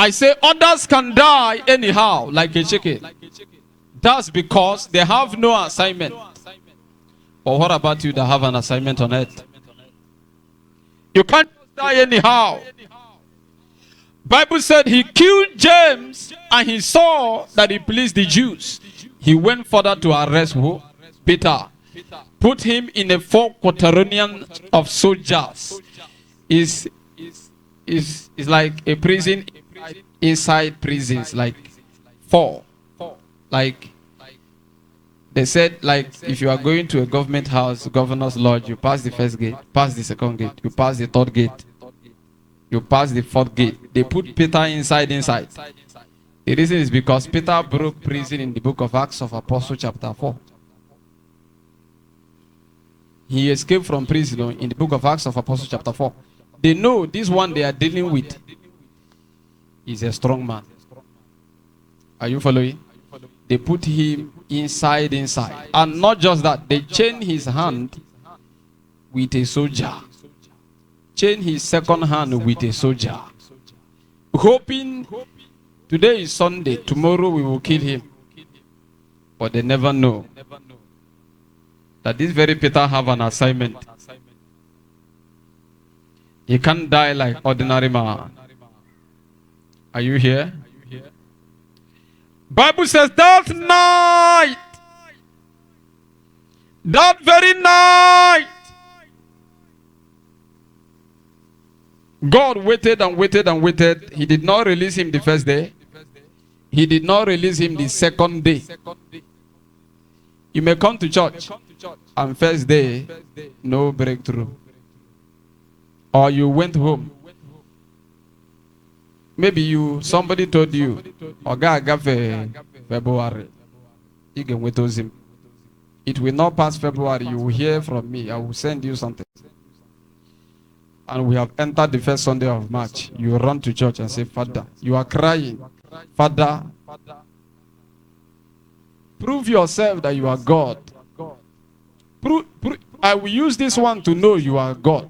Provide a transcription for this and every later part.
I say others can die anyhow, like a chicken. That's because they have no assignment. But what about you that have an assignment on earth? You can't die anyhow. Bible said he killed James and he saw that he pleased the Jews. He went further to arrest who? Peter. Put him in a 4 quaternion of soldiers. Is like a prison inside prisons, like 4. Like they said, like if you are going to a government house, governor's lodge, you pass the first gate, pass the second gate, you pass the third gate, you pass the fourth gate. They put Peter inside. The reason is because Peter broke prison in the book of Acts of Apostles chapter 4. He escaped from prison in the book of Acts of Apostles chapter 4. They know this one they are dealing with is a strong man. Are you following? They put him inside. And not just that, they chain his hand with a soldier. Chain his second hand with a soldier. Hoping today is Sunday, tomorrow we will kill him. But they never know that this very Peter have an assignment. He can't die like ordinary man. Are you here? Bible says that very night, God waited and waited. He did not release him the first day. He did not release him the second day. You may come to church and first day, no breakthrough. Or you went home. Maybe somebody told you, February. You can wait him. It will not pass February. You will hear from me. I will send you something. And we have entered the first Sunday of March. You run to church and say, Father, you are crying. Father, prove yourself that you are God. I will use this one to know you are God.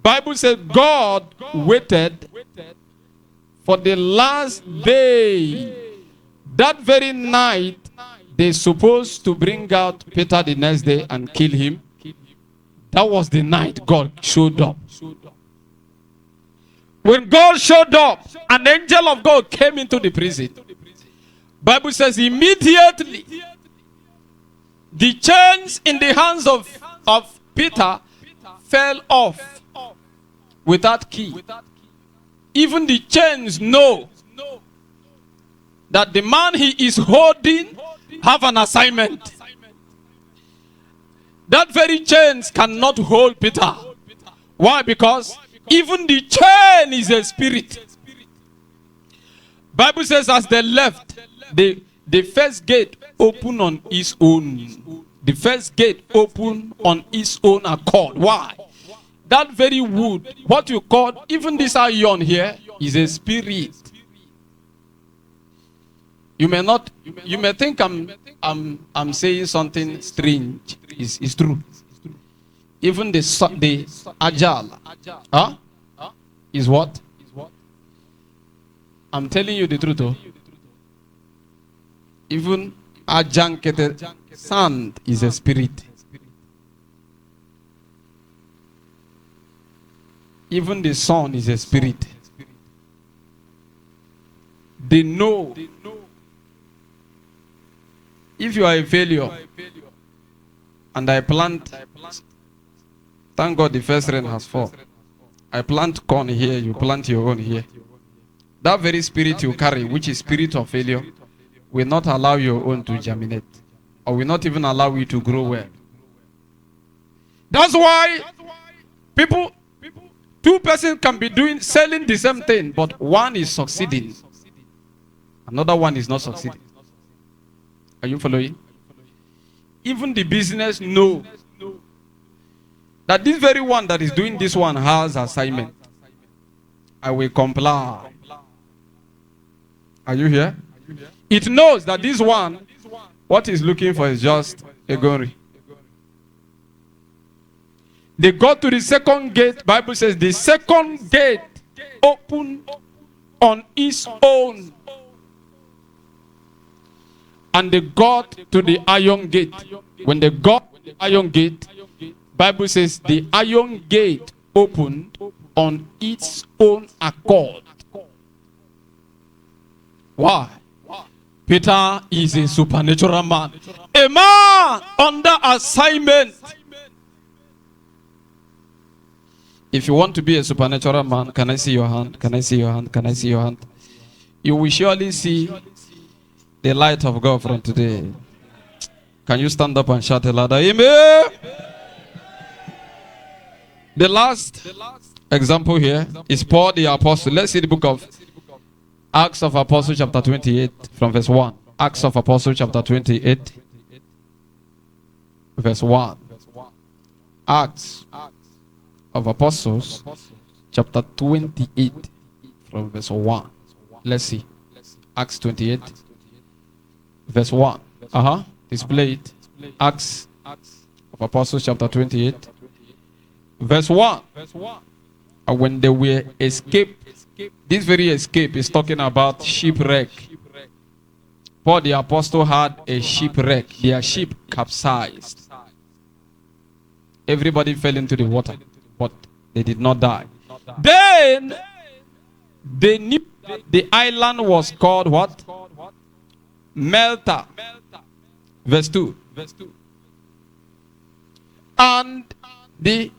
Bible says God waited for the last day. That very night, they supposed to bring out Peter the next day and kill him. That was the night God showed up. When God showed up, an angel of God came into the prison. Bible says immediately the chains in the hands of Peter fell off without key. Even the chains know that the man he is holding have an assignment. That very chains cannot hold Peter. Why? Because even the chain is a spirit. Bible says as they left, the first gate opened on its own. The first gate opened on its own accord. Why? That very wood, what you call, even this iron here, is a spirit. You may think I'm saying something strange. It's true. Even the agile, is what? I'm telling you the truth. Oh. Even ajankete sand is a spirit. Even the sun is a spirit. They know. If you are a failure, and I plant, thank God the first rain has fallen. I plant corn here, you plant your own here. That very spirit you carry, which is spirit of failure, will not allow your own to germinate, or will not even allow you to grow well. That's why two persons can be selling the same thing, but one is succeeding, another one is not succeeding. Are you following? Even the business know that this very one that is doing this one has assignment. I will comply. Are you here? It knows that this one, what he's looking for is just a glory. They got to the second gate. Bible says the second gate opened on its own. And they got to the iron gate. When they got to the iron gate, Bible says the iron gate opened on its own accord. Why? Peter is a supernatural man. A man under assignment. If you want to be a supernatural man, can I see your hand? Can I see your hand? Can I see your hand? You will surely see the light of God from today. Can you stand up and shout a louder amen? The last example here is Paul the Apostle. Let's see the book of Acts of Apostles chapter 28 from verse 1. Acts of Apostles chapter 28 verse 1. Acts of Apostles chapter 28 from verse 1. Let's see. Acts 28 verse 1. Display it. Acts of Apostles chapter 28 verse 1. And when they were escaped, this very escape is talking about shipwreck. Paul the Apostle had a shipwreck. Their ship capsized. Everybody fell into the water, but they did not die. Then they knew that the island was called what? Malta. Verse 2. And the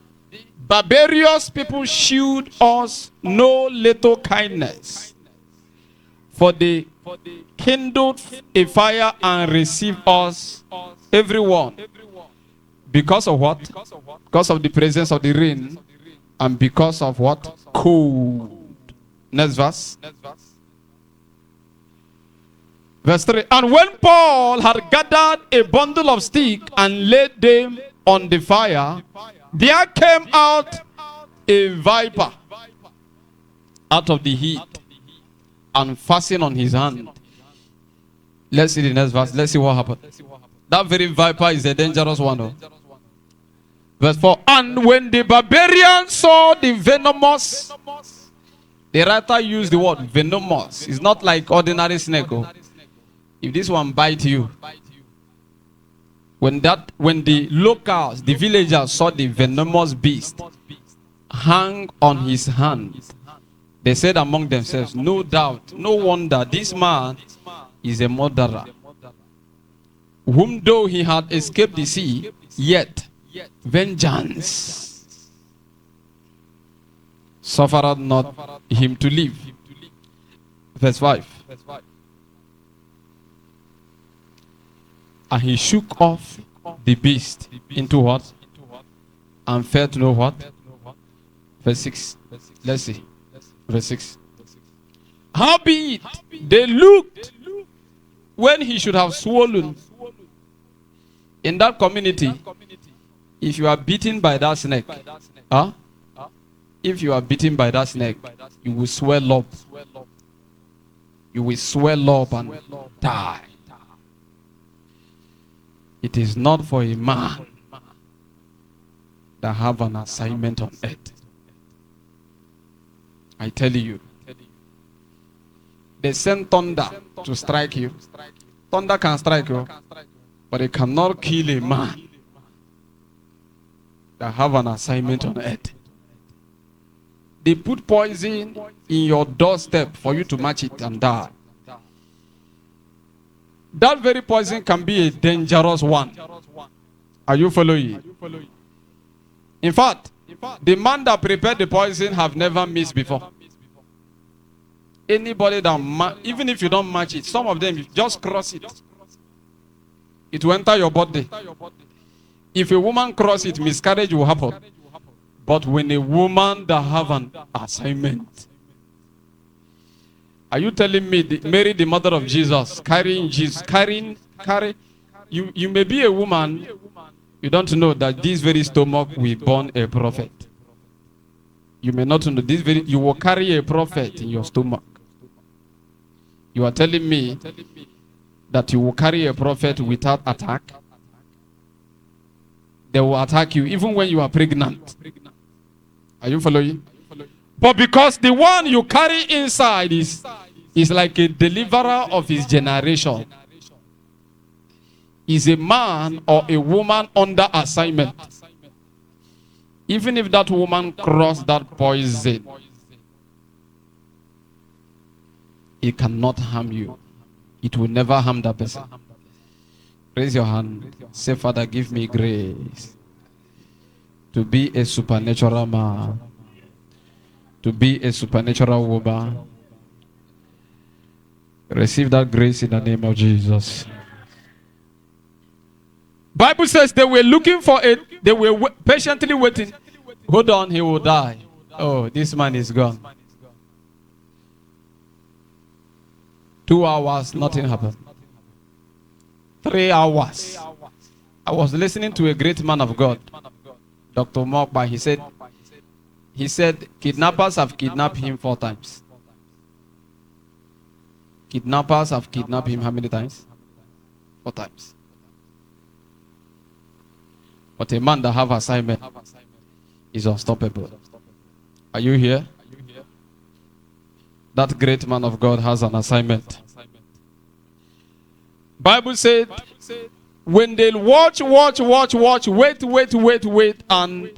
barbarous people shewed us no little kindness, for they kindled a fire and received us, everyone. Because of what? Because of the presence of the rain, and because of what? Cold. Next verse. Verse 3. And when Paul had gathered a bundle of sticks and laid them on the fire, there came out a viper out of the heat and fastened on his hand. Let's see the next verse. Let's see what happened. That very viper is a dangerous one. Oh. Verse 4. And when the barbarians saw the venomous, the writer used the word venomous. It's not like ordinary snake. Oh. If this one bites you, when the locals, the villagers saw the venomous beast hang on his hand, they said among themselves, no doubt, no wonder this man is a murderer, whom though he had escaped the sea, yet vengeance suffered not him to live. Verse 5. And he shook off the beast into what? And felt no what? Verse 6. Let's see. Verse 6. Howbeit they looked when he should have swollen. In that community, if you are beaten by that snake, if you are beaten by that snake, you will swell up. You will swell up and die. It is not for a man that have an assignment on earth. I tell you, they send thunder to strike you. Thunder can strike you, but it cannot kill a man that have an assignment on earth. They put poison in your doorstep for you to match it and die. That very poison can be a dangerous one. Are you following? In fact, the man that prepared the poison have never missed before. Anybody that, even if you don't match it, some of them, you just cross it. It will enter your body. If a woman cross it, miscarriage will happen. But when a woman that have an assignment, are you telling me Mary, the mother of Jesus, carrying Jesus, you may be a woman, you don't know that this very stomach will born a prophet. You may not know this very, you will carry a prophet in your stomach. You are telling me that you will carry a prophet without attack. They will attack you even when you are pregnant. Are you following? But because the one you carry inside is like a deliverer of his generation, is a man or a woman under assignment. Even if that woman crossed that poison, it cannot harm you. It will never harm that person. Raise your hand. Say, Father, give me grace to be a supernatural man, to be a supernatural woman. Receive that grace in the name of Jesus. Bible says they were looking for it. They were patiently waiting. Hold on, he will die. Oh, this man is gone. 2 hours, nothing happened. 3 hours. I was listening to a great man of God, Dr. Mokba. He said kidnappers have kidnapped him 4 times. Kidnappers have kidnapped him how many times? 4 times. But a man that have assignment is unstoppable. Are you here? That great man of God has an assignment. Bible said, when they watch, wait, and